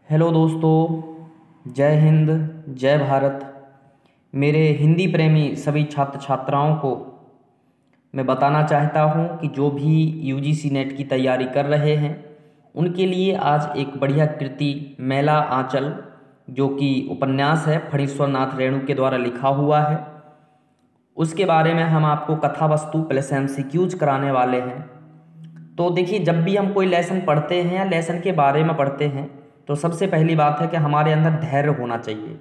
Hello दोस्तों, जय हिंद, जय भारत। मेरे हिंदी प्रेमी सभी छात्र छात्राओं को मैं बताना चाहता हूं कि जो भी यूजीसी नेट की तैयारी कर रहे हैं उनके लिए आज एक बढ़िया कृति मैला आंचल, जो कि उपन्यास है, फणीश्वर नाथ रेणु के द्वारा लिखा हुआ है, उसके बारे में हम आपको कथा वस्तु प्लस एमसीक्यूज कराने वाले हैं। तो देखिए, जब भी हम कोई लेसन पढ़ते हैं या लेसन के बारे में पढ़ते हैं तो सबसे पहली बात है कि हमारे अंदर धैर्य होना चाहिए।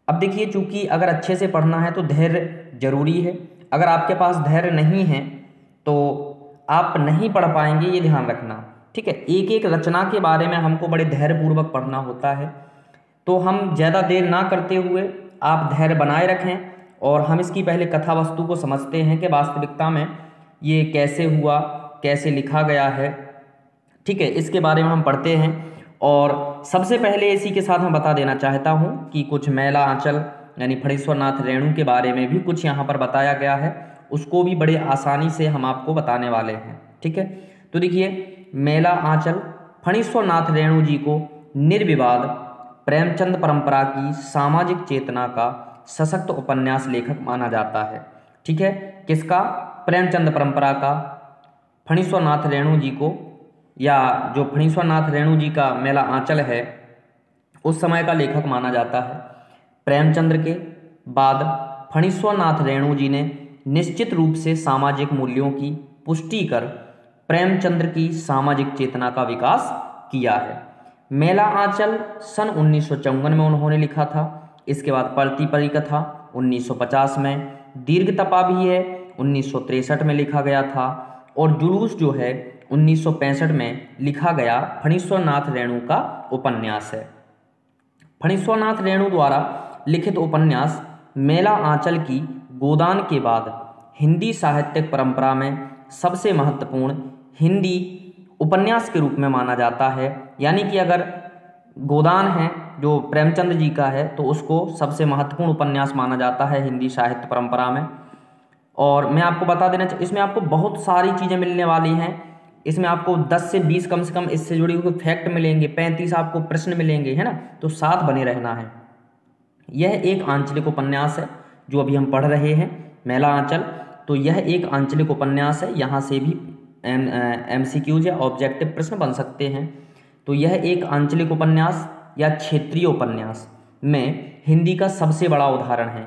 अब देखिए, चूंकि अगर अच्छे से पढ़ना है तो धैर्य जरूरी है। अगर आपके पास धैर्य नहीं है तो आप नहीं पढ़ पाएंगे, ये ध्यान रखना, ठीक है। एक एक रचना के बारे में हमको बड़े धैर्यपूर्वक पढ़ना होता है। तो हम ज़्यादा देर ना करते हुए आप धैर्य बनाए रखें और हम इसकी पहले कथा वस्तु को समझते हैं कि वास्तविकता में ये कैसे हुआ, कैसे लिखा गया है, ठीक है। इसके बारे में हम पढ़ते हैं। और सबसे पहले इसी के साथ मैं बता देना चाहता हूँ कि कुछ मैला आंचल यानी फणीश्वर नाथ रेणु के बारे में भी कुछ यहाँ पर बताया गया है, उसको भी बड़े आसानी से हम आपको बताने वाले हैं, ठीक है। तो देखिए, मैला आंचल फणीश्वर नाथ रेणु जी को निर्विवाद प्रेमचंद परंपरा की सामाजिक चेतना का सशक्त उपन्यास लेखक माना जाता है, ठीक है। किसका? प्रेमचंद परंपरा का फणीश्वर नाथ रेणु जी को, या जो फणीश्वर नाथ रेणु जी का मैला आंचल है उस समय का लेखक माना जाता है। प्रेमचंद्र के बाद फणीश्वर नाथ रेणु जी ने निश्चित रूप से सामाजिक मूल्यों की पुष्टि कर प्रेमचंद्र की सामाजिक चेतना का विकास किया है। मैला आंचल सन 1954 में उन्होंने लिखा था। इसके बाद पलती परिकथा 1950 में, दीर्घ तपा भी है 1963 में लिखा गया था, और जुलूस जो है 1965 में लिखा गया फणीश्वर नाथ रेणु का उपन्यास है। फणीश्वर नाथ रेणु द्वारा लिखित उपन्यास मैला आंचल की गोदान के बाद हिंदी साहित्यिक परंपरा में सबसे महत्वपूर्ण हिंदी उपन्यास के रूप में माना जाता है। यानी कि अगर गोदान है जो प्रेमचंद जी का है तो उसको सबसे महत्वपूर्ण उपन्यास माना जाता है हिंदी साहित्य परंपरा में। और मैं आपको बता देना चाहिए, इसमें आपको बहुत सारी चीज़ें मिलने वाली हैं। इसमें आपको 10 से 20 कम से कम इससे जुड़ी हुई फैक्ट मिलेंगे, 35 आपको प्रश्न मिलेंगे, है ना। तो साथ बने रहना है। यह एक आंचलिक उपन्यास है जो अभी हम पढ़ रहे हैं, मैला आंचल। तो यह एक आंचलिक उपन्यास है, यहाँ से भी एमसीक्यूज या ऑब्जेक्टिव प्रश्न बन सकते हैं। तो यह एक आंचलिक उपन्यास या क्षेत्रीय उपन्यास में हिंदी का सबसे बड़ा उदाहरण है।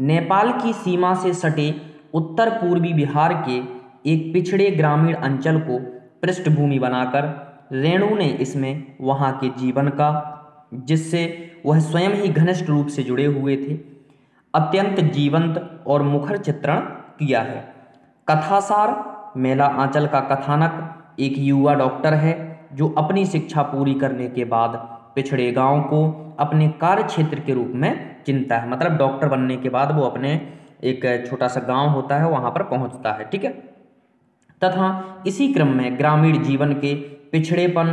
नेपाल की सीमा से सटे उत्तर पूर्वी बिहार के एक पिछड़े ग्रामीण अंचल को पृष्ठभूमि बनाकर रेणु ने इसमें वहाँ के जीवन का, जिससे वह स्वयं ही घनिष्ठ रूप से जुड़े हुए थे, अत्यंत जीवंत और मुखर चित्रण किया है। कथासार मैला आंचल का कथानक एक युवा डॉक्टर है जो अपनी शिक्षा पूरी करने के बाद पिछड़े गांव को अपने कार्य क्षेत्र के रूप में चुनता है। मतलब डॉक्टर बनने के बाद वो अपने एक छोटा सा गांव होता है वहां पर पहुंचता है, ठीक है। तथा इसी क्रम में ग्रामीण जीवन के पिछड़ेपन,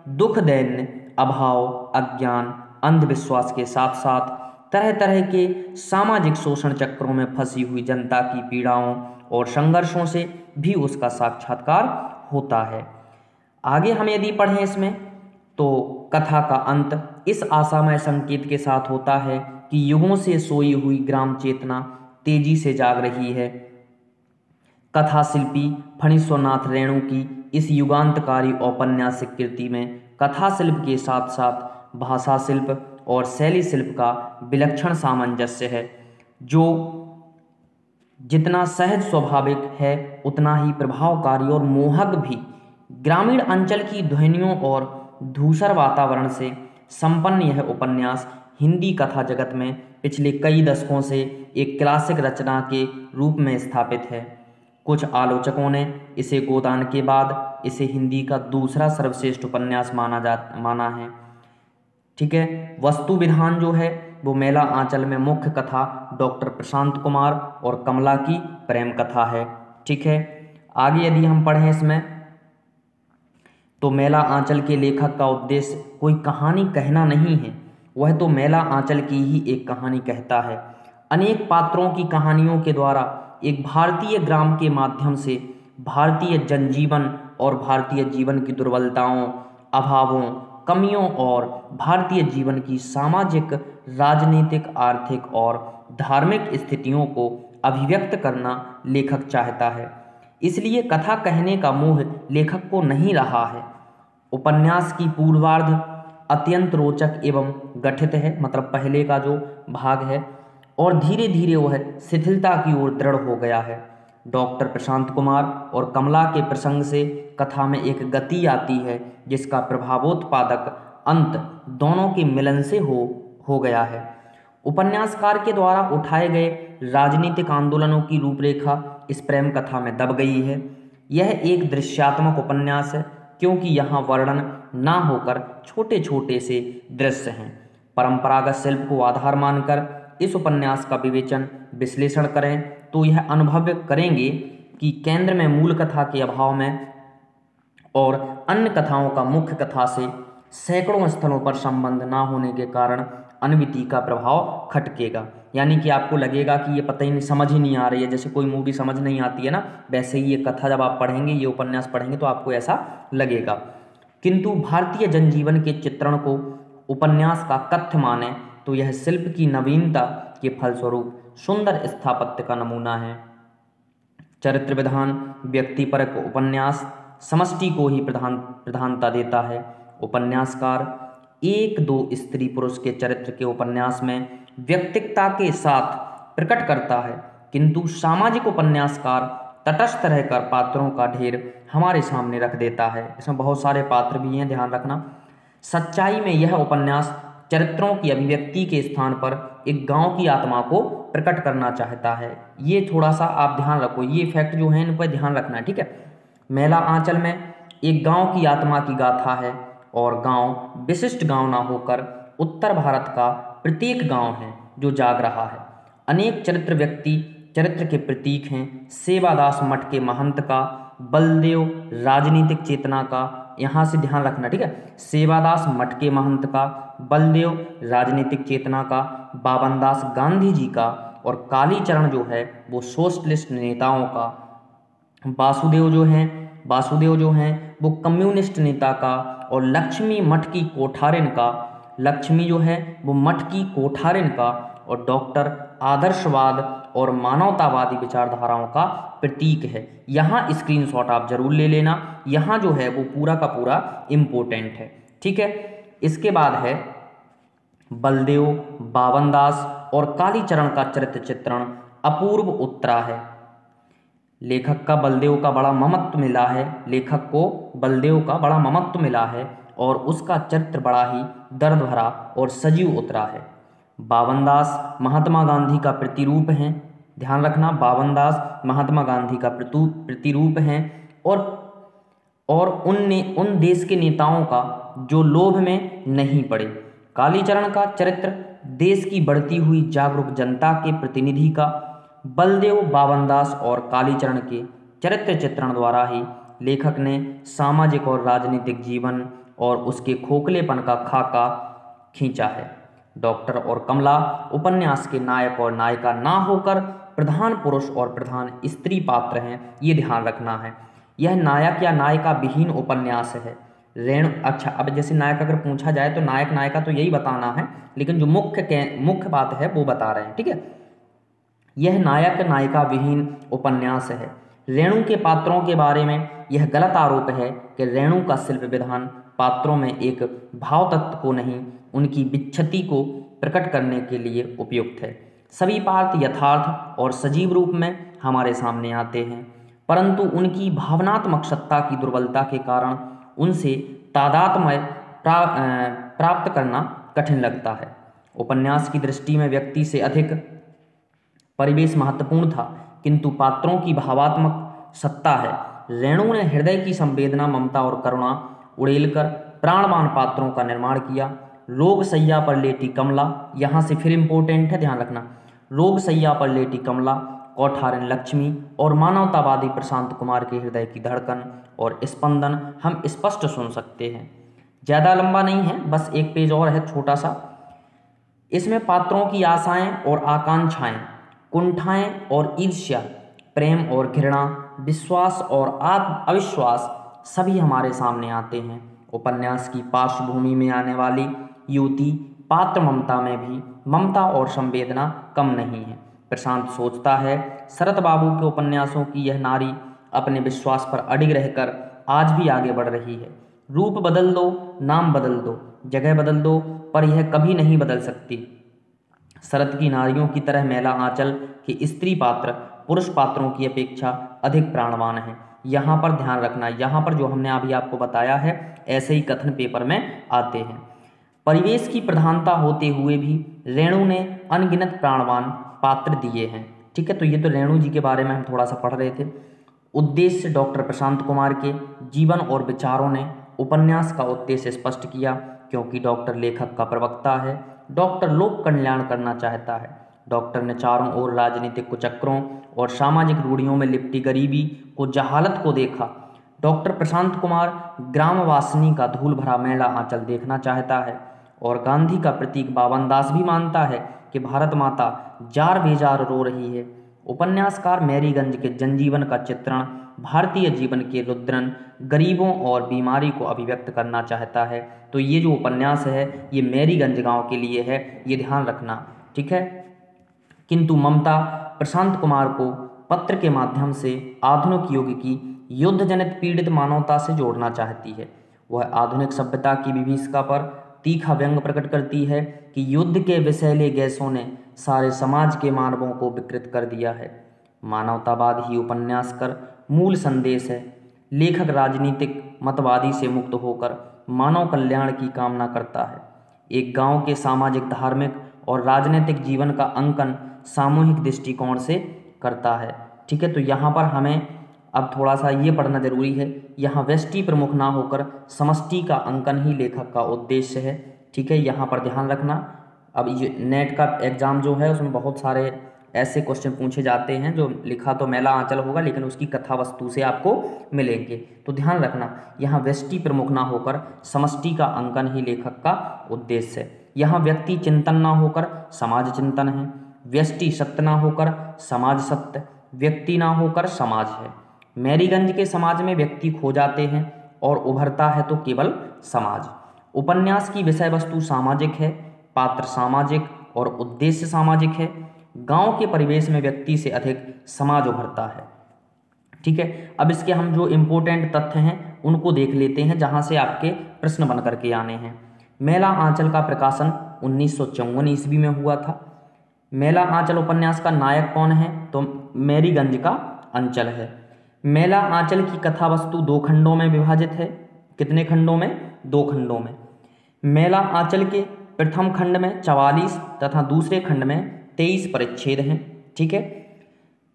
दुख, दैन्य, अभाव, अज्ञान, अंधविश्वास के साथ साथ तरह तरह के सामाजिक शोषण चक्रों में फंसी हुई जनता की पीड़ाओं और संघर्षों से भी उसका साक्षात्कार होता है। आगे हम यदि पढ़ें इसमें तो कथा का अंत इस आशामय संकेत के साथ होता है कि युगों से सोई हुई ग्राम चेतना तेजी से जाग रही है। कथा शिल्पी फणीश्वर नाथ रेणु की इस युगांतकारी औपन्यासिक कृति में कथा शिल्प के साथ साथ भाषा शिल्प और शैली शिल्प का विलक्षण सामंजस्य है, जो जितना सहज स्वाभाविक है उतना ही प्रभावकारी और मोहक भी। ग्रामीण अंचल की ध्वनियों और धूसर वातावरण से संपन्न यह उपन्यास हिंदी कथा जगत में पिछले कई दशकों से एक क्लासिक रचना के रूप में स्थापित है। कुछ आलोचकों ने इसे गोदान के बाद इसे हिंदी का दूसरा सर्वश्रेष्ठ उपन्यास माना है, ठीक है। वस्तु विधान जो है वो मैला आंचल में मुख्य कथा डॉक्टर प्रशांत कुमार और कमला की प्रेम कथा है, ठीक है। आगे यदि हम पढ़ें इसमें तो मैला आंचल के लेखक का उद्देश्य कोई कहानी कहना नहीं है, वह तो मैला आंचल की ही एक कहानी कहता है। अनेक पात्रों की कहानियों के द्वारा एक भारतीय ग्राम के माध्यम से भारतीय जनजीवन और भारतीय जीवन की दुर्बलताओं, अभावों कमियों और भारतीय जीवन की सामाजिक, राजनीतिक, आर्थिक और धार्मिक स्थितियों को अभिव्यक्त करना लेखक चाहता है। इसलिए कथा कहने का मोह लेखक को नहीं रहा है। उपन्यास की पूर्वार्ध अत्यंत रोचक एवं गठित है, मतलब पहले का जो भाग है, और धीरे धीरे वह शिथिलता की ओर दृढ़ हो गया है। डॉक्टर प्रशांत कुमार और कमला के प्रसंग से कथा में एक गति आती है जिसका प्रभावोत्पादक अंत दोनों के मिलन से हो गया है। उपन्यासकार के द्वारा उठाए गए राजनीतिक आंदोलनों की रूपरेखा इस प्रेम कथा में दब गई है। यह एक दृश्यात्मक उपन्यास है क्योंकि यहाँ वर्णन ना होकर छोटे छोटे से दृश्य हैं। परंपरागत शिल्प को आधार मानकर इस उपन्यास का विश्लेषण करें तो यह अनुभव करेंगे कि केंद्र में मूल कथा के अभाव में और अन्य कथाओं का मुख्य कथा से सैकड़ों स्थलों पर संबंध ना होने के कारण अनविति का प्रभाव खटकेगा। यानी कि आपको लगेगा कि ये पता ही नहीं, समझ ही नहीं आ रही है, जैसे कोई मूवी समझ नहीं आती है ना, वैसे ही ये कथा जब आप पढ़ेंगे, ये उपन्यास पढ़ेंगे तो आपको ऐसा लगेगा। किंतु भारतीय जनजीवन के चित्रण को उपन्यास का कथ्य माने तो यह शिल्प की नवीनता के फलस्वरूप सुंदर स्थापत्य का नमूना है। चरित्र विधान व्यक्तिपरक उपन्यास समष्टि को ही प्रधानता देता है। उपन्यासकार एक दो स्त्री पुरुष के चरित्र के उपन्यास में व्यक्तिकता के साथ प्रकट करता है, किंतु सामाजिक उपन्यासकार तटस्थ रहकर पात्रों का ढेर हमारे सामने रख देता है। इसमें बहुत सारे पात्र भी हैं, ध्यान रखना। सच्चाई में यह उपन्यास चरित्रों की अभिव्यक्ति के स्थान पर एक गांव की आत्मा को प्रकट करना चाहता है। ये थोड़ा सा आप ध्यान रखो, ये फैक्ट जो है इन पर ध्यान रखना है, ठीक है। मेला आंचल में एक गांव की आत्मा की गाथा है और गांव विशिष्ट गांव ना होकर उत्तर भारत का प्रत्येक गांव है जो जाग रहा है। अनेक चरित्र के प्रतीक हैं। सेवादास मठ के महंत का, बलदेव राजनीतिक चेतना का, यहाँ से ध्यान रखना, ठीक है। सेवादास मठ के महंत का, बलदेव राजनीतिक चेतना का, बाबनदास गांधी जी का, और कालीचरण जो है वो सोशलिस्ट नेताओं का, वासुदेव जो हैं वो कम्युनिस्ट नेता का, और लक्ष्मी जो है वो मठ की कोठारिन का, और डॉक्टर आदर्शवाद और मानवतावादी विचारधाराओं का प्रतीक है। यहाँ स्क्रीनशॉट आप जरूर ले लेना, यहाँ जो है वो पूरा का पूरा इम्पोर्टेंट है, ठीक है। इसके बाद है बलदेव, बाबनदास और कालीचरण का चरित्र चित्रण अपूर्व उत्तरा है। लेखक को बलदेव का बड़ा ममत्व मिला है और उसका चरित्र बड़ा ही दर्द भरा और सजीव उतरा है। बाबनदास महात्मा गांधी का प्रतिरूप हैं, ध्यान रखना, बाबनदास महात्मा गांधी का प्रतिरूप हैं और उन देश के नेताओं का जो लोभ में नहीं पड़े। कालीचरण का चरित्र देश की बढ़ती हुई जागरूक जनता के प्रतिनिधि का। बलदेव, बाबनदास और कालीचरण के चरित्र चित्रण द्वारा ही लेखक ने सामाजिक और राजनीतिक जीवन और उसके खोखलेपन का खाका खींचा है। डॉक्टर और कमला उपन्यास के नायक और नायिका ना होकर प्रधान पुरुष और प्रधान स्त्री पात्र हैं, ये ध्यान रखना है। यह नायक या नायिका विहीन उपन्यास है। अब जैसे नायक अगर पूछा जाए तो नायक नायिका तो यही बताना है, लेकिन जो मुख्य बात है वो बता रहे हैं, ठीक है। यह नायक नायिका विहीन उपन्यास है। रेणु के पात्रों के बारे में यह गलत आरोप है कि रेणु का शिल्प विधान पात्रों में एक भाव तत्व को नहीं, उनकी विच्छति को प्रकट करने के लिए उपयुक्त है। सभी पात्र यथार्थ और सजीव रूप में हमारे सामने आते हैं, परंतु उनकी भावनात्मक सत्ता की दुर्बलता के कारण उनसे तादात्म्य प्राप्त करना कठिन लगता है। उपन्यास की दृष्टि में व्यक्ति से अधिक परिवेश महत्वपूर्ण था, किंतु पात्रों की भावात्मक सत्ता है। रेणु ने हृदय की संवेदना, ममता और करुणा उड़ेलकर प्राणवान पात्रों का निर्माण किया। रोग सैया पर लेटी कमला, यहाँ से फिर इम्पोर्टेंट है, ध्यान रखना। रोग सैया पर लेटी कमला, कोठारिन लक्ष्मी और मानवतावादी प्रशांत कुमार के हृदय की धड़कन और स्पंदन हम स्पष्ट सुन सकते हैं। ज़्यादा लंबा नहीं है, बस एक पेज और है छोटा सा। इसमें पात्रों की आशाएं और आकांक्षाएं, कुंठाएं और ईर्ष्या, प्रेम और घृणा, विश्वास और अविश्वास सभी हमारे सामने आते हैं उपन्यास की पार्श्वभूमि में आने वाली युवती पात्र ममता में भी ममता और संवेदना कम नहीं है। प्रशांत सोचता है शरत बाबू के उपन्यासों की यह नारी अपने विश्वास पर अडिग रहकर आज भी आगे बढ़ रही है। रूप बदल दो, नाम बदल दो, जगह बदल दो, पर यह कभी नहीं बदल सकती। शरत की नारियों की तरह मेला आंचल के स्त्री पात्र पुरुष पात्रों की अपेक्षा अधिक प्राणवान है। यहाँ पर ध्यान रखना, यहाँ पर जो हमने अभी आपको बताया है ऐसे ही कथन पेपर में आते हैं। परिवेश की प्रधानता होते हुए भी रेणु ने अनगिनत प्राणवान पात्र दिए हैं। ठीक है, तो ये तो रेणु जी के बारे में हम थोड़ा सा पढ़ रहे थे। उद्देश्य डॉक्टर प्रशांत कुमार के जीवन और विचारों ने उपन्यास का उद्देश्य स्पष्ट किया, क्योंकि डॉक्टर लेखक का प्रवक्ता है। डॉक्टर लोक कल्याण करना चाहता है। डॉक्टर ने चारों ओर राजनीतिक कुचक्रों और सामाजिक रूढ़ियों में लिपटी गरीबी को, जहालत को देखा। डॉक्टर प्रशांत कुमार ग्राम वासिनी का धूल भरा मेला आंचल देखना चाहता है और गांधी का प्रतीक बावन दास भी मानता है कि भारत माता जार बेजार रो रही है। उपन्यासकार मैरीगंज के जनजीवन का चित्रण, भारतीय जीवन के रुद्रन, गरीबों और बीमारी को अभिव्यक्त करना चाहता है। तो ये जो उपन्यास है ये मैरीगंज गांव के लिए है, ये ध्यान रखना। ठीक है, किंतु ममता प्रशांत कुमार को पत्र के माध्यम से आधुनिक युग की युद्ध जनित पीड़ित मानवता से जोड़ना चाहती है। वह आधुनिक सभ्यता की विभीषिका पर तीखा व्यंग प्रकट करती है कि युद्ध के विषैले गैसों ने सारे समाज के मानवों को विकृत कर दिया है। मानवतावाद ही उपन्यास कर मूल संदेश है। लेखक राजनीतिक मतवादी से मुक्त होकर मानव कल्याण की कामना करता है। एक गांव के सामाजिक, धार्मिक और राजनीतिक जीवन का अंकन सामूहिक दृष्टिकोण से करता है। ठीक है, तो यहाँ पर हमें अब थोड़ा सा ये पढ़ना जरूरी है, यहाँ व्यष्टि प्रमुख ना होकर समष्टि का अंकन ही लेखक का उद्देश्य है। ठीक है, यहाँ पर ध्यान रखना। अब ये नेट का एग्जाम जो है उसमें बहुत सारे ऐसे क्वेश्चन पूछे जाते हैं जो लिखा तो मेला आंचल होगा लेकिन उसकी कथा वस्तु से आपको मिलेंगे, तो ध्यान रखना यहाँ व्यष्टि प्रमुख ना होकर समष्टि का अंकन ही लेखक का उद्देश्य है। यहाँ व्यक्ति चिंतन ना होकर समाज चिंतन है। व्यष्टि सत्य ना होकर समाज सत्य, व्यक्ति ना होकर समाज है। मैरीगंज के समाज में व्यक्ति खो जाते हैं और उभरता है तो केवल समाज। उपन्यास की विषय वस्तु सामाजिक है, पात्र सामाजिक और उद्देश्य सामाजिक है। गांव के परिवेश में व्यक्ति से अधिक समाज उभरता है। ठीक है, अब इसके हम जो इम्पोर्टेंट तथ्य हैं उनको देख लेते हैं जहां से आपके प्रश्न बन करके आने हैं। मेला आंचल का प्रकाशन 1954 ईस्वी में हुआ था। मेला आंचल उपन्यास का नायक कौन है? तो मैरीगंज का अंचल है। मेला आंचल की कथा वस्तु 2 खंडों में विभाजित है। कितने खंडों में? 2 खंडों में। मेला आंचल के प्रथम खंड में 44 तथा दूसरे खंड में 23 परिच्छेद हैं। ठीक है,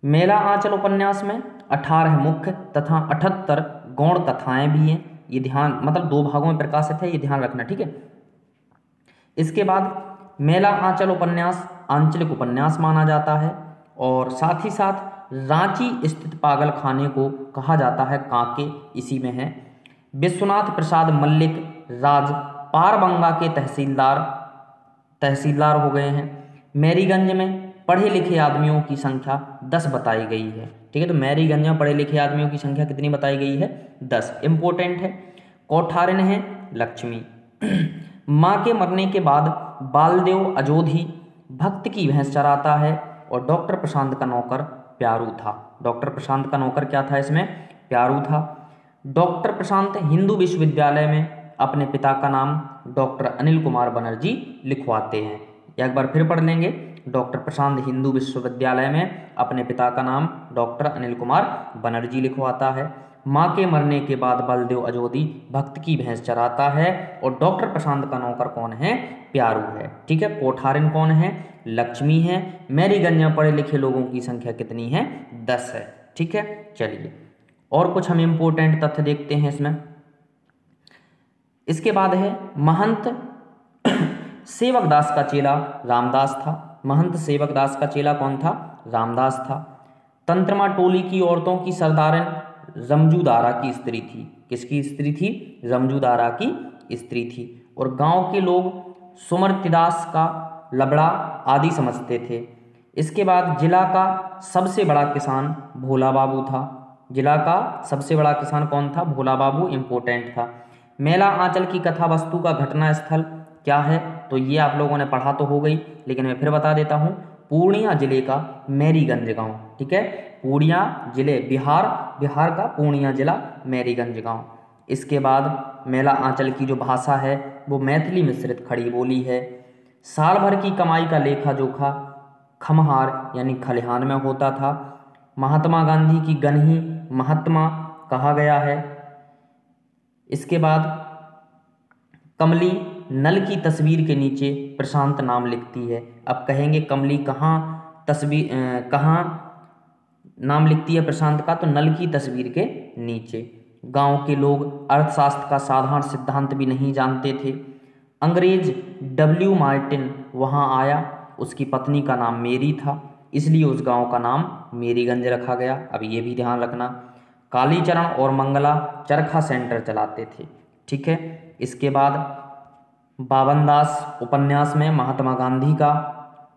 मेला आंचल उपन्यास में 18 मुख्य तथा 78 गौण कथाएं भी हैं। ये ध्यान, मतलब 2 भागों में प्रकाशित है, ये ध्यान रखना। ठीक है, इसके बाद मेला आंचल उपन्यास आंचलिक उपन्यास माना जाता है और साथ ही साथ रांची स्थित पागल खाने को कहा जाता है कांके, इसी में है। विश्वनाथ प्रसाद मल्लिक राज पारबंगा के तहसीलदार हो गए हैं। मैरीगंज में पढ़े लिखे आदमियों की संख्या 10 बताई गई है। ठीक है, तो मैरीगंज में पढ़े लिखे आदमियों की संख्या कितनी बताई गई है? 10। इंपॉर्टेंट है। कोठारिन है लक्ष्मी। माँ के मरने के बाद बालदेव अजोधी भक्त की भैंस चराता है और डॉक्टर प्रशांत का नौकर प्यारू था। डॉक्टर प्रशांत का नौकर क्या था इसमें? प्यारू था। डॉक्टर प्रशांत हिंदू विश्वविद्यालय में अपने पिता का नाम डॉक्टर अनिल कुमार बनर्जी लिखवाते हैं। एक बार फिर पढ़ लेंगे। डॉक्टर प्रशांत हिंदू विश्वविद्यालय में अपने पिता का नाम डॉक्टर अनिल कुमार बनर्जी लिखवाता है। माँ के मरने के बाद बलदेव अजोधी भक्त की भैंस चराता है और डॉक्टर प्रशांत का नौकर कौन है? प्यारू है। ठीक है, कोठारिन कौन है? लक्ष्मी है। मैरीगंज में पढ़े लिखे लोगों की संख्या कितनी है? 10 है। ठीक है, चलिए और कुछ हम इम्पोर्टेंट तथ्य देखते हैं इसमें। इसके बाद है महंत सेवकदास का चेला रामदास था। महंत सेवकदास का चेला कौन था? रामदास था। तंत्रमा टोली की औरतों की सरदारिन रमजूदारा की स्त्री थी। किसकी स्त्री थी? रमजूदारा की स्त्री थी। और गांव के लोग सुमर्तिदास का लबड़ा आदि समझते थे। इसके बाद जिला का सबसे बड़ा किसान भोला बाबू था। जिला का सबसे बड़ा किसान कौन था? भोला बाबू। इंपोर्टेंट था। मेला आंचल की कथा वस्तु का घटना स्थल क्या है? तो ये आप लोगों ने पढ़ा तो हो गई, लेकिन मैं फिर बता देता हूँ। पूर्णिया जिले का मैरीगंज गांव, ठीक है, पूर्णिया जिले बिहार का पूर्णिया जिला मैरीगंज गांव। इसके बाद मेला आंचल की जो भाषा है वो मैथिली मिश्रित खड़ी बोली है। साल भर की कमाई का लेखा जोखा खमहार यानी खलिहान में होता था। महात्मा गांधी की गनही महात्मा कहा गया है। इसके बाद कमली नल की तस्वीर के नीचे प्रशांत नाम लिखती है। अब कहेंगे कमली कहाँ नाम लिखती है प्रशांत का? तो नल की तस्वीर के नीचे। गांव के लोग अर्थशास्त्र का साधारण सिद्धांत भी नहीं जानते थे। अंग्रेज W मार्टिन वहां आया, उसकी पत्नी का नाम मेरी था, इसलिए उस गांव का नाम मेरीगंज रखा गया। अब ये भी ध्यान रखना। कालीचरण और मंगला चरखा सेंटर चलाते थे, ठीक है। इसके बाद बावनदास उपन्यास में महात्मा गांधी का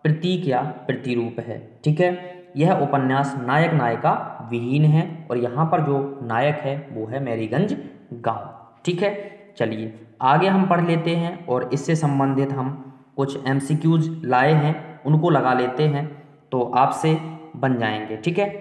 प्रतीक या प्रतिरूप है, ठीक है। यह उपन्यास नायक नायिका विहीन है और यहाँ पर जो नायक है वो है मैरीगंज गांव, ठीक है। चलिए आगे हम पढ़ लेते हैं और इससे संबंधित हम कुछ MCQs लाए हैं, उनको लगा लेते हैं तो आपसे बन जाएंगे, ठीक है।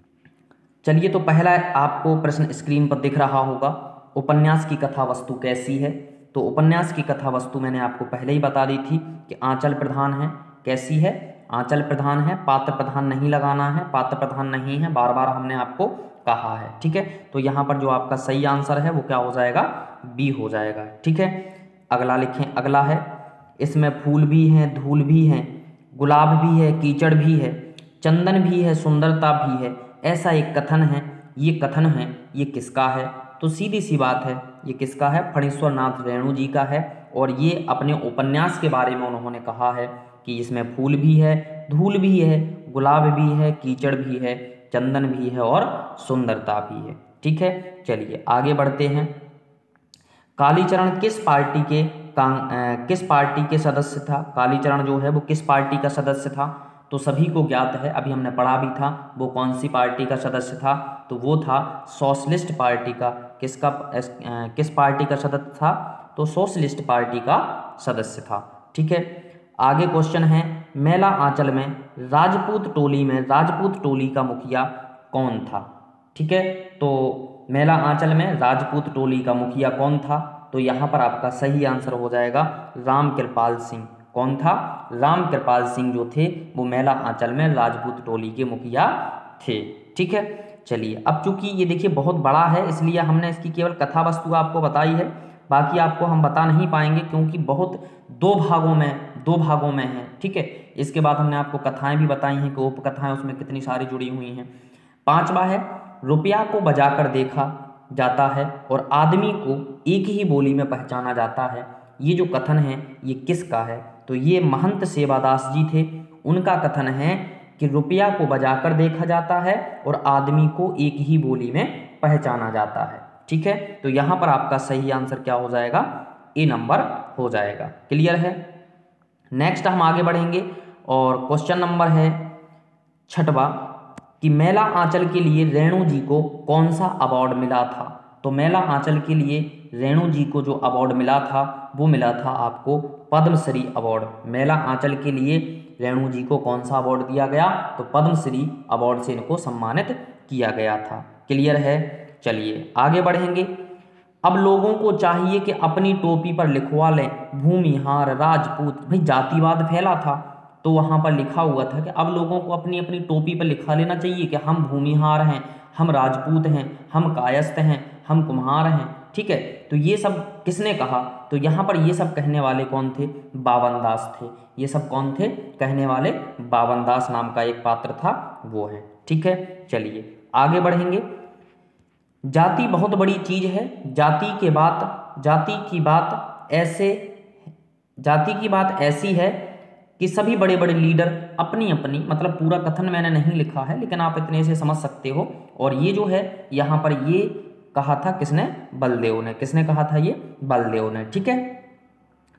चलिए तो पहला आपको प्रश्न स्क्रीन पर दिख रहा होगा, उपन्यास की कथा वस्तु कैसी है? तो उपन्यास की कथा वस्तु मैंने आपको पहले ही बता दी थी कि आंचल प्रधान है। कैसी है? आंचल प्रधान है, पात्र प्रधान नहीं लगाना है, पात्र प्रधान नहीं है, बार बार हमने आपको कहा है, ठीक है। तो यहाँ पर जो आपका सही आंसर है वो क्या हो जाएगा? बी हो जाएगा, ठीक है। अगला लिखें, अगला है, इसमें फूल भी हैं, धूल भी हैं, गुलाब भी है, कीचड़ भी है, चंदन भी है, सुंदरता भी है, ऐसा एक कथन है। ये कथन है, ये किसका है? तो सीधी सी बात है, ये किसका है? फणीश्वर नाथ रेणु जी का है। और ये अपने उपन्यास के बारे में उन्होंने कहा है कि इसमें फूल भी है, धूल भी है, गुलाब भी है, कीचड़ भी है, चंदन भी है और सुंदरता भी है, ठीक है। चलिए आगे बढ़ते हैं। कालीचरण किस पार्टी के सदस्य था? कालीचरण जो है वो किस पार्टी का सदस्य था? तो सभी को ज्ञात है, अभी हमने पढ़ा भी था, वो कौन सी पार्टी का सदस्य था? तो वो था सोशलिस्ट पार्टी का। किस पार्टी का सदस्य था? तो सोशलिस्ट पार्टी का सदस्य था, ठीक है। आगे क्वेश्चन है, मेला आंचल में राजपूत टोली का मुखिया कौन था? ठीक है, तो मेला आंचल में राजपूत टोली का मुखिया कौन था? तो यहाँ पर आपका सही आंसर हो जाएगा राम कृपाल सिंह। कौन था? राम कृपाल सिंह जो थे वो मेला आंचल में राजपूत टोली के मुखिया थे, ठीक है। चलिए अब चूंकि ये देखिए बहुत बड़ा है इसलिए हमने इसकी केवल कथा वस्तु आपको बताई है, बाकी आपको हम बता नहीं पाएंगे क्योंकि बहुत दो भागों में है, ठीक है। इसके बाद हमने आपको कथाएं भी बताई हैं कि उपकथाएं उसमें कितनी सारी जुड़ी हुई हैं। 5वां है, रुपया को बजाकर देखा जाता है और आदमी को एक ही बोली में पहचाना जाता है। ये जो कथन है ये किसका है? तो ये महंत सेवादास जी थे, उनका कथन है कि रुपया को बजाकर देखा जाता है और आदमी को एक ही बोली में पहचाना जाता है, ठीक है। तो यहाँ पर आपका सही आंसर क्या हो जाएगा? ए नंबर हो जाएगा। क्लियर है? नेक्स्ट हम आगे बढ़ेंगे और क्वेश्चन नंबर है 6वां कि मेला आंचल के लिए रेणु जी को कौन सा अवार्ड मिला था? तो मेला आंचल के लिए रेणु जी को जो अवार्ड मिला था वो मिला था आपको पद्मश्री अवार्ड। मेला आंचल के लिए रेणु जी को कौन सा अवार्ड दिया गया? तो पद्मश्री अवार्ड से इनको सम्मानित किया गया था। क्लियर है? चलिए आगे बढ़ेंगे। अब लोगों को चाहिए कि अपनी टोपी पर लिखवा लें भूमिहार राजपूत। भाई जातिवाद फैला था तो वहाँ पर लिखा हुआ था कि अब लोगों को अपनी अपनी टोपी पर लिखा लेना चाहिए कि हम भूमिहार हैं, हम राजपूत हैं, हम कायस्थ हैं, हम कुम्हार हैं, ठीक है। तो ये सब किसने कहा? तो यहाँ पर ये सब कहने वाले कौन थे? बावनदास थे। ये सब कौन थे कहने वाले? बावनदास नाम का एक पात्र था, वो है, ठीक है। चलिए आगे बढ़ेंगे। जाति बहुत बड़ी चीज है। जाति की बात ऐसी है कि सभी बड़े बड़े लीडर अपनी अपनी, मतलब पूरा कथन मैंने नहीं लिखा है लेकिन आप इतने से समझ सकते हो। और ये जो है यहाँ पर ये कहा था किसने? बलदेव ने। किसने कहा था? ये बलदेव ने, ठीक है।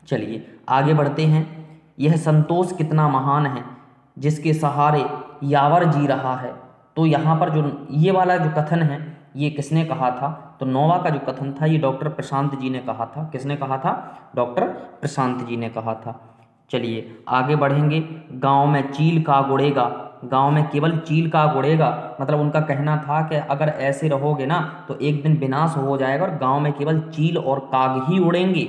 चलिए आगे बढ़ते हैं। यह संतोष कितना महान है जिसके सहारे यावर जी रहा है। तो यहाँ पर जो ये वाला जो कथन है ये किसने कहा था? तो 9वां का जो कथन था ये डॉक्टर प्रशांत जी ने कहा था। किसने कहा था? डॉक्टर प्रशांत जी ने कहा था। चलिए आगे बढ़ेंगे। गांव में चील काग उड़ेगा, गांव में केवल चील काग उड़ेगा, मतलब उनका कहना था कि अगर ऐसे रहोगे ना तो एक दिन विनाश हो जाएगा और गांव में केवल चील और काग ही उड़ेंगे।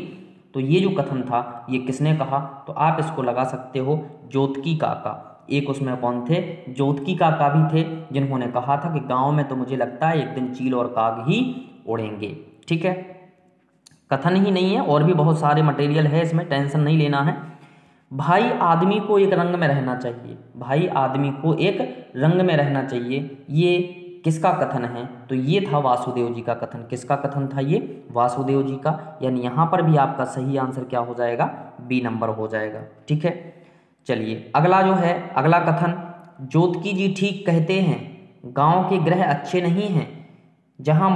तो ये जो कथन था ये किसने कहा? तो आप इसको लगा सकते हो जोतकी काका। एक उसमें कौन थे? जोतकी काका भी थे, जिन्होंने कहा था कि गांव में तो मुझे लगता है एक दिन चील और काग ही उड़ेंगे। ठीक है, कथन ही नहीं है, और भी बहुत सारे मटेरियल है इसमें, टेंशन नहीं लेना है। भाई आदमी को एक रंग में रहना चाहिए, भाई आदमी को एक रंग में रहना चाहिए, ये किसका कथन है? तो ये था वासुदेव जी का कथन। किसका कथन था ये? वासुदेव जी का। यानी यहाँ पर भी आपका सही आंसर क्या हो जाएगा? बी नंबर हो जाएगा। ठीक है, चलिए अगला जो है, अगला कथन, जोतकी जी ठीक कहते हैं, गांव के ग्रह अच्छे नहीं हैं, जहां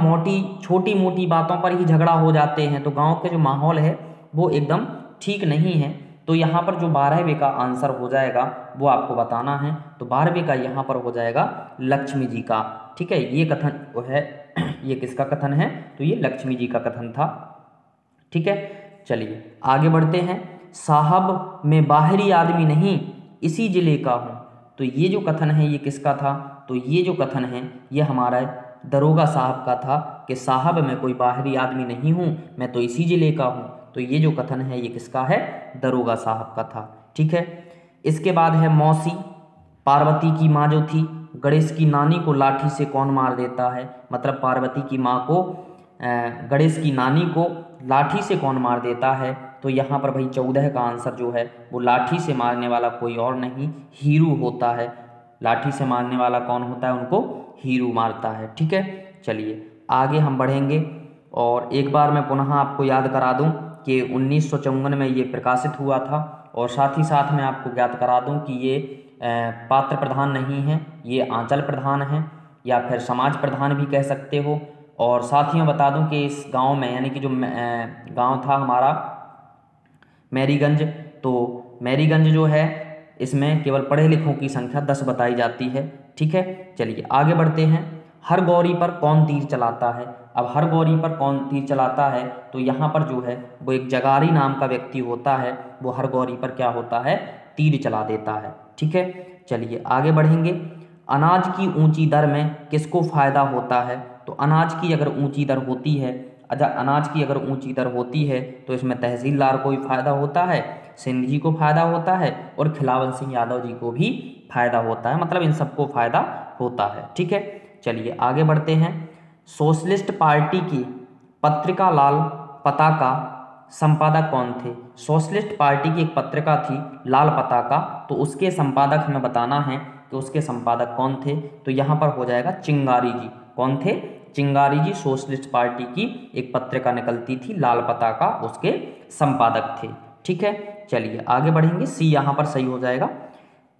छोटी मोटी बातों पर ही झगड़ा हो जाते हैं, तो गांव के जो माहौल है वो एकदम ठीक नहीं है। तो यहाँ पर जो 12वें का आंसर हो जाएगा वो आपको बताना है। तो 12वें का यहाँ पर हो जाएगा लक्ष्मी जी का। ठीक है, ये कथन वो है ये किसका कथन है? तो ये लक्ष्मी जी का कथन था। ठीक है, चलिए आगे बढ़ते हैं। साहब मैं बाहरी आदमी नहीं, इसी जिले का हूँ। तो ये जो कथन है ये किसका था? तो ये जो कथन है ये हमारा दरोगा साहब का था कि साहब मैं कोई बाहरी आदमी नहीं हूँ, मैं तो इसी जिले का हूँ। तो ये जो कथन है ये किसका है? दरोगा साहब का था। ठीक है, इसके बाद है मौसी। पार्वती की माँ जो थी, गणेश की नानी को लाठी से कौन मार देता है? मतलब पार्वती की माँ को गणेश की नानी को लाठी से कौन मार देता है? तो यहाँ पर भाई 14 का आंसर जो है वो लाठी से मारने वाला कोई और नहीं हीरू होता है। लाठी से मारने वाला कौन होता है? उनको हीरू मारता है। ठीक है, चलिए आगे हम बढ़ेंगे और एक बार मैं पुनः आपको याद करा दूं कि 1954 में ये प्रकाशित हुआ था, और साथ ही साथ मैं आपको ज्ञात करा दूं कि ये पात्र प्रधान नहीं है, ये आंचल प्रधान है या फिर समाज प्रधान भी कह सकते हो। और साथ ही मैं बता दूं कि इस गांव में, यानी कि जो गांव था हमारा मैरीगंज, तो मैरीगंज जो है इसमें केवल पढ़े लिखों की संख्या 10 बताई जाती है। ठीक है, चलिए आगे बढ़ते हैं। हर गौरी पर कौन तीर चलाता है? अब हर गौरी पर कौन तीर चलाता है? तो यहाँ पर जो है वो एक जगारी नाम का व्यक्ति होता है, वो हर गौरी पर क्या होता है? तीर चला देता है। ठीक है, चलिए आगे बढ़ेंगे। अनाज की ऊंची दर में किसको फायदा होता है? तो अनाज की अगर ऊंची दर होती है, अनाज की अगर ऊंची दर होती है तो इसमें तहसीलदार को भी फायदा होता है, सिंह जी को फायदा होता है और खिलावन सिंह यादव जी को भी फायदा होता है, मतलब इन सबको फायदा होता है। ठीक है, चलिए आगे बढ़ते हैं। सोशलिस्ट पार्टी की पत्रिका लाल पताका संपादक कौन थे? सोशलिस्ट पार्टी की एक पत्रिका थी लाल पताका, तो उसके संपादक हमें बताना है कि उसके संपादक कौन थे। तो यहाँ पर हो जाएगा चिंगारी जी। कौन थे? चिंगारी जी। सोशलिस्ट पार्टी की एक पत्रिका निकलती थी लाल पताका, उसके संपादक थे। ठीक है, चलिए आगे बढ़ेंगे। सी यहाँ पर सही हो जाएगा।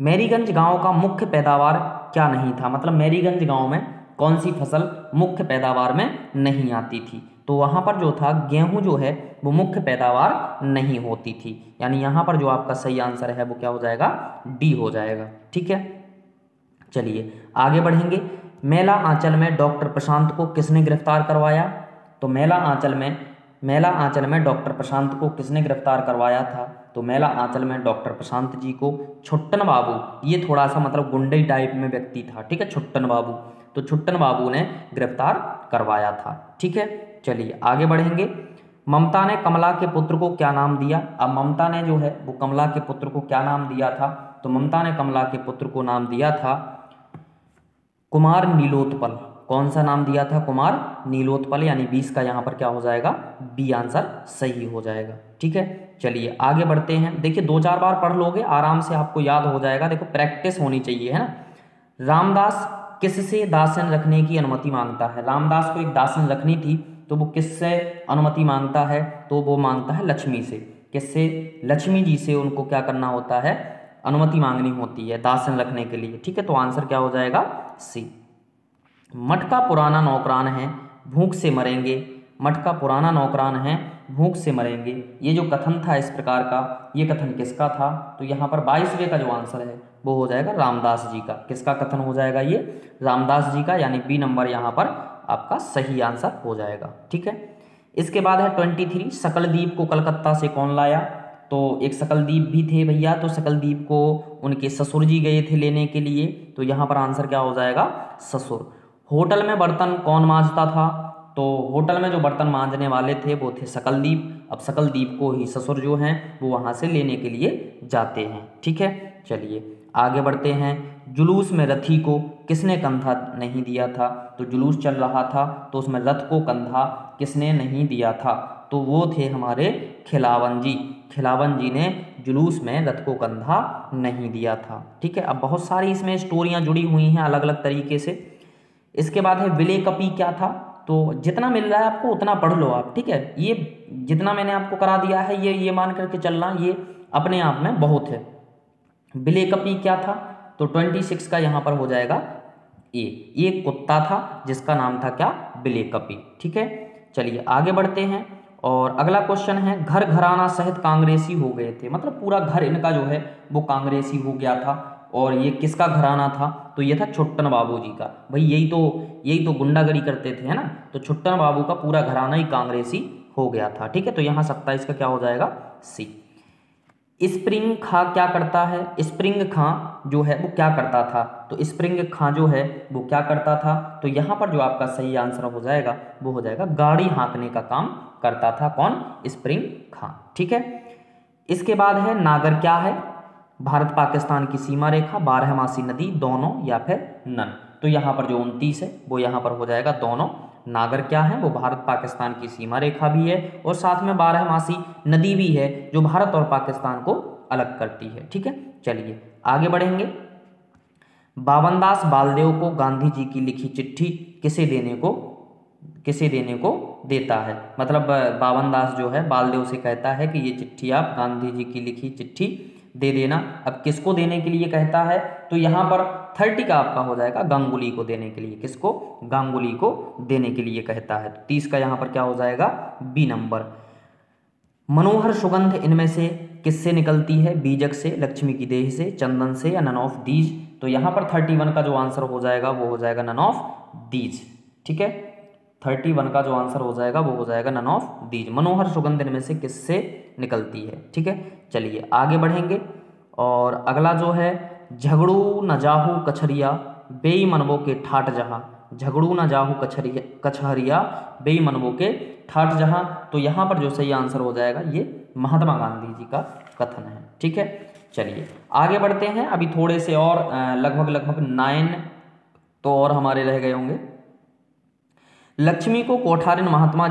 मैरीगंज गांव का मुख्य पैदावार क्या नहीं था? मतलब मैरीगंज गांव में कौन सी फसल मुख्य पैदावार में नहीं आती थी? तो वहां पर जो था गेहूं जो है वो मुख्य पैदावार नहीं होती थी। यानी यहाँ पर जो आपका सही आंसर है वो क्या हो जाएगा? डी हो जाएगा। ठीक है, चलिए आगे बढ़ेंगे। मेला आंचल में डॉक्टर प्रशांत को किसने गिरफ्तार करवाया? तो मेला आंचल में डॉक्टर प्रशांत को किसने गिरफ्तार करवाया था? तो मेला आंचल में डॉक्टर प्रशांत जी को छुट्टन बाबू, ये थोड़ा सा मतलब गुंडे टाइप में व्यक्ति था। ठीक है, छुट्टन बाबू, तो छुट्टन बाबू ने गिरफ्तार करवाया था। ठीक है, चलिए आगे बढ़ेंगे। ममता ने कमला के पुत्र को क्या नाम दिया? अब ममता ने जो है वो कमला के पुत्र को क्या नाम दिया था? तो ममता ने कमला के पुत्र को नाम दिया था कुमार नीलोत्पल। कौन सा नाम दिया था? कुमार नीलोत्पल। यानी 20 का यहाँ पर क्या हो जाएगा? बी आंसर सही हो जाएगा। ठीक है, चलिए आगे बढ़ते हैं। देखिए 2-4 बार पढ़ लोगे आराम से आपको याद हो जाएगा। देखो प्रैक्टिस होनी चाहिए, है ना। रामदास किससे दासन रखने की अनुमति मांगता है? रामदास को एक दासन रखनी थी, तो वो किससे अनुमति मांगता है? तो वो मांगता है लक्ष्मी से। किससे? लक्ष्मी जी से उनको क्या करना होता है? अनुमति मांगनी होती है दासन रखने के लिए। ठीक है, तो आंसर क्या हो जाएगा? सी। मटका पुराना नौकरान है, भूख से मरेंगे। मटका पुराना नौकरान है, भूख से मरेंगे। ये जो कथन था इस प्रकार का, ये कथन किसका था? तो यहाँ पर 22वें का जो आंसर है वो हो जाएगा रामदास जी का। किसका कथन हो जाएगा ये? रामदास जी का। यानी बी नंबर यहाँ पर आपका सही आंसर हो जाएगा। ठीक है, इसके बाद है 23, सकलदीप को कलकत्ता से कौन लाया? तो एक सकलदीप भी थे भैया, तो सकलदीप को उनके ससुर जी गए थे लेने के लिए, तो यहाँ पर आंसर क्या हो जाएगा? ससुर। होटल में बर्तन कौन मांजता था? तो होटल में जो बर्तन मांजने वाले थे वो थे सकलदीप। अब सकलदीप को ही ससुर जो हैं वो वहाँ से लेने के लिए जाते हैं। ठीक है, चलिए आगे बढ़ते हैं। जुलूस में रथी को किसने कंधा नहीं दिया था? तो जुलूस चल रहा था तो उसमें रथ को कंधा किसने नहीं दिया था? तो वो थे हमारे खिलावन जी। खिलावन जी ने जुलूस में रथ को कंधा नहीं दिया था। ठीक है, अब बहुत सारी इसमें स्टोरियां जुड़ी हुई हैं अलग अलग तरीके से। इसके बाद है विले कपी क्या था? तो जितना मिल रहा है आपको उतना पढ़ लो आप। ठीक है, ये जितना मैंने आपको करा दिया है ये मान करके चलना, ये अपने आप में बहुत है। विले कपी क्या था? तो 26 का यहाँ पर हो जाएगा ए। एक कुत्ता था जिसका नाम था क्या? विले कपी। ठीक है, चलिए आगे बढ़ते हैं और अगला क्वेश्चन है, घर घराना सहित कांग्रेसी हो गए थे, मतलब पूरा घर इनका जो है वो कांग्रेसी हो गया था। और ये किसका घराना था? तो ये था छुट्टन बाबू जी का। भाई यही तो गुंडागर्दी करते थे, है ना? तो छुट्टन बाबू का पूरा घराना ही कांग्रेसी हो गया था। ठीक है, तो यहाँ 27 का क्या हो जाएगा? सी। स्प्रिंग खां क्या करता है? स्प्रिंग खां जो है वो क्या करता था? तो स्प्रिंग खां जो है वो क्या करता था? तो यहाँ पर जो आपका सही आंसर हो जाएगा वो हो जाएगा गाड़ी हाँकने का काम करता था। कौन? स्प्रिंग खां। ठीक है, इसके बाद है नागर क्या है? भारत पाकिस्तान की सीमा रेखा, बारहमासी नदी, दोनों या फिर नन। तो यहाँ पर जो 29 है वो यहाँ पर हो जाएगा दोनों। नागर क्या है? वो भारत पाकिस्तान की सीमा रेखा भी है और साथ में बारहमासी नदी भी है जो भारत और पाकिस्तान को अलग करती है। ठीक है, चलिए आगे बढ़ेंगे। बावनदास बालदेव को गांधी जी की लिखी चिट्ठी किसे देने को देता है? मतलब बावनदास जो है बालदेव से कहता है कि ये चिट्ठी आप गांधी जी की लिखी चिट्ठी दे देना। अब किसको देने के लिए कहता है? तो यहाँ पर 30 का आपका हो जाएगा गांगुली को देने के लिए। किसको? गांगुली को देने के लिए कहता है। तो 30 का यहाँ पर क्या हो जाएगा? B number. मनोहर सुगंध इनमें से किससे निकलती है? बीजक से, लक्ष्मी की देह से, चंदन से या नन ऑफ दीज? तो यहाँ पर 31 का जो आंसर हो जाएगा वो हो जाएगा नन ऑफ दीज। ठीक है, 31 का जो आंसर हो जाएगा वो हो जाएगा नन ऑफ दीज। मनोहर सुगंध इनमें से किससे निकलती है? ठीक है, चलिए आगे बढ़ेंगे और अगला जो है, झगड़ू न जाहू कछरिया बेई मनवो के ठाट जहाँ। झगड़ू न जाहू कछरिया बेई मनवो के ठाट जहाँ। तो यहाँ पर जो सही आंसर हो जाएगा ये महात्मा गांधी जी का कथन है। ठीक है, चलिए आगे बढ़ते हैं। अभी थोड़े से और लगभग 9 तो और हमारे रह गए होंगे। लक्ष्मी कोठारिन महात्मा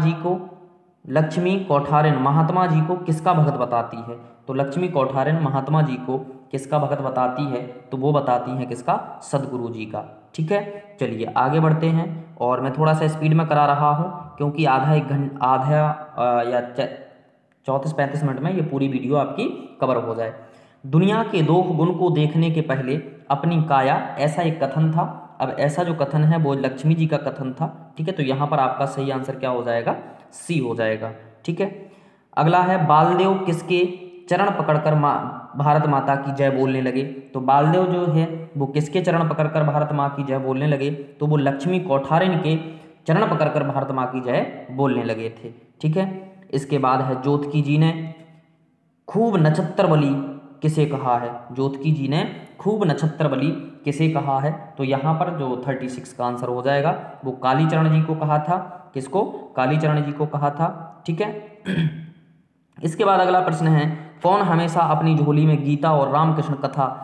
जी को किसका भगत बताती है? तो लक्ष्मी कोठारिन महात्मा जी को किसका भगत बताती है? तो वो बताती है किसका? सदगुरु जी का। ठीक है, चलिए आगे बढ़ते हैं और मैं थोड़ा सा स्पीड में करा रहा हूँ क्योंकि आधा या 34-35 मिनट में ये पूरी वीडियो आपकी कवर हो जाए। दुनिया के 2 गुण को देखने के पहले अपनी काया, ऐसा एक कथन था। अब ऐसा जो कथन है वो लक्ष्मी जी का कथन था। ठीक है, तो यहाँ पर आपका सही आंसर क्या हो जाएगा? सी हो जाएगा। ठीक है, अगला है, बालदेव किसके चरण पकड़कर भारत माता की जय बोलने लगे? तो बालदेव जो है वो किसके चरण पकड़कर भारत माँ की जय बोलने लगे? तो वो लक्ष्मी कोठारिन के चरण पकड़कर भारत माँ की जय बोलने लगे थे। ठीक है, इसके बाद है, जोतकी जी ने खूब नक्षत्र बलि किसे कहा है? जोतकी जी ने खूब नक्षत्र बलि किसे कहा है? तो यहाँ पर जो 36 का आंसर हो जाएगा वो कालीचरण जी को कहा था। किसको? कालीचरण जी को कहा था। ठीक है, इसके बाद अगला प्रश्न है, कौन हमेशा अपनी झोली में गीता और रामकृष्ण कथा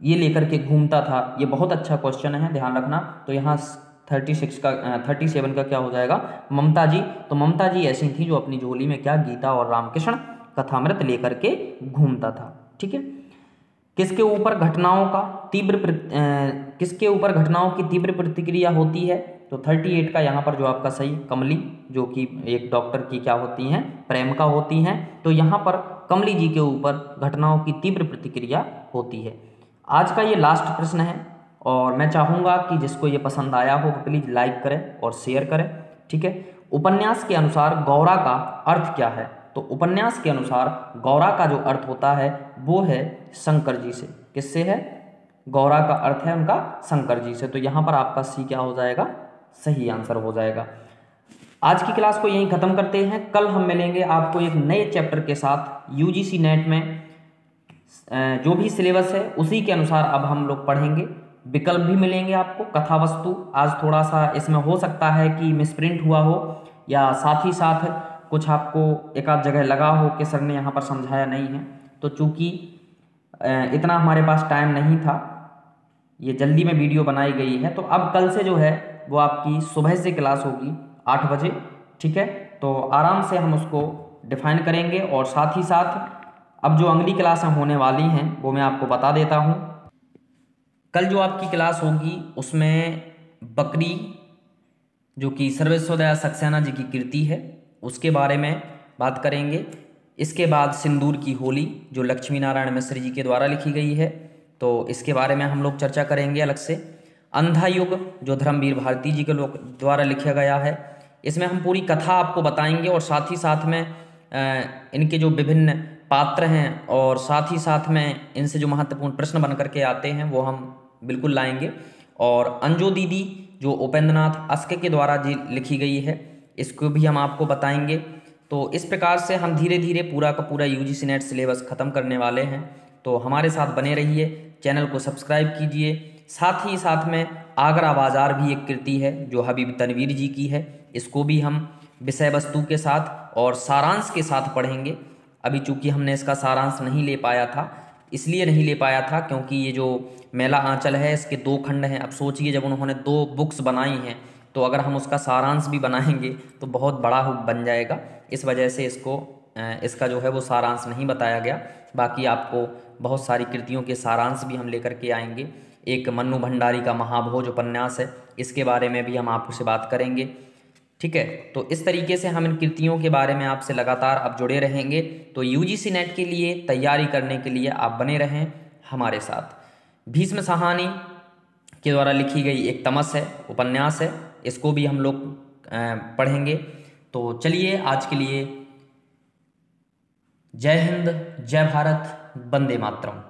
ये लेकर के घूमता था? ये बहुत अच्छा क्वेश्चन है, ध्यान रखना। तो यहाँ 37 का क्या हो जाएगा? ममता जी। तो ममता जी ऐसी थी जो अपनी झोली में क्या? गीता और रामकृष्ण कथामृत लेकर के घूमता था। ठीक है, किसके ऊपर घटनाओं की तीव्र प्रतिक्रिया होती है? तो 38 का यहाँ पर जो आपका सही, कमली, जो कि एक डॉक्टर की क्या होती हैं? प्रेम का होती हैं। तो यहाँ पर कमली जी के ऊपर घटनाओं की तीव्र प्रतिक्रिया होती है। आज का ये लास्ट प्रश्न है और मैं चाहूँगा कि जिसको ये पसंद आया हो प्लीज़ लाइक करें और शेयर करें। ठीक है, उपन्यास के अनुसार गौरा का अर्थ क्या है? तो उपन्यास के अनुसार गौरा का जो अर्थ होता है वो है शंकर जी से। किससे है? गौरा का अर्थ है उनका शंकर जी से। तो यहाँ पर आपका सी क्या हो जाएगा? सही आंसर हो जाएगा। आज की क्लास को यहीं ख़त्म करते हैं। कल हम मिलेंगे आपको एक नए चैप्टर के साथ। यूजीसी नेट में जो भी सिलेबस है उसी के अनुसार अब हम लोग पढ़ेंगे। विकल्प भी मिलेंगे आपको, कथा वस्तु। आज थोड़ा सा इसमें हो सकता है कि मिसप्रिंट हुआ हो, या साथ ही साथ कुछ आपको एक आध जगह लगा हो कि सर ने यहाँ पर समझाया नहीं है। तो चूँकि इतना हमारे पास टाइम नहीं था, ये जल्दी में वीडियो बनाई गई है, तो अब कल से जो है वो आपकी सुबह से क्लास होगी 8 बजे। ठीक है, तो आराम से हम उसको डिफाइन करेंगे। और साथ ही साथ अब जो अगली क्लासें होने वाली हैं वो मैं आपको बता देता हूँ। कल जो आपकी क्लास होगी उसमें बकरी, जो कि सर्वेश्वर दयाल सक्सेना जी की कृति है, उसके बारे में बात करेंगे। इसके बाद सिंदूर की होली, जो लक्ष्मी नारायण मिश्र जी के द्वारा लिखी गई है, तो इसके बारे में हम लोग चर्चा करेंगे अलग से। अंधा युग, जो धर्मवीर भारती जी के द्वारा लिखा गया है, इसमें हम पूरी कथा आपको बताएंगे। और साथ ही साथ में इनके जो विभिन्न पात्र हैं और साथ ही साथ में इनसे जो महत्वपूर्ण प्रश्न बन करके आते हैं वो हम बिल्कुल लाएंगे। और अंजो दीदी, जो उपेंद्रनाथ अस्के के द्वारा जी लिखी गई है, इसको भी हम आपको बताएंगे। तो इस प्रकार से हम धीरे धीरे पूरा का पूरा यूजीसी नेट सिलेबस ख़त्म करने वाले हैं। तो हमारे साथ बने रहिए, चैनल को सब्सक्राइब कीजिए। साथ ही साथ में आगरा बाजार भी एक कृति है जो हबीब तनवीर जी की है, इसको भी हम विषय वस्तु के साथ और सारांश के साथ पढ़ेंगे। अभी चूंकि हमने इसका सारांश नहीं ले पाया था, इसलिए नहीं ले पाया था क्योंकि ये जो मेला आंचल है इसके 2 खंड हैं। अब सोचिए जब उन्होंने 2 बुक्स बनाई हैं, तो अगर हम उसका सारांश भी बनाएंगे तो बहुत बड़ा बन जाएगा। इस वजह से इसका जो है वो सारांश नहीं बताया गया। बाकी आपको बहुत सारी कृतियों के सारांश भी हम लेकर के आएंगे। एक मन्नू भंडारी का महाभोज उपन्यास है, इसके बारे में भी हम आपसे बात करेंगे। ठीक है, तो इस तरीके से हम इन कृतियों के बारे में आपसे लगातार अब जुड़े रहेंगे। तो यूजीसी नेट के लिए तैयारी करने के लिए आप बने रहें हमारे साथ। भीष्म साहनी के द्वारा लिखी गई एक तमस है, उपन्यास है, इसको भी हम लोग पढ़ेंगे। तो चलिए आज के लिए जय हिंद, जय भारत, वंदे मातरम।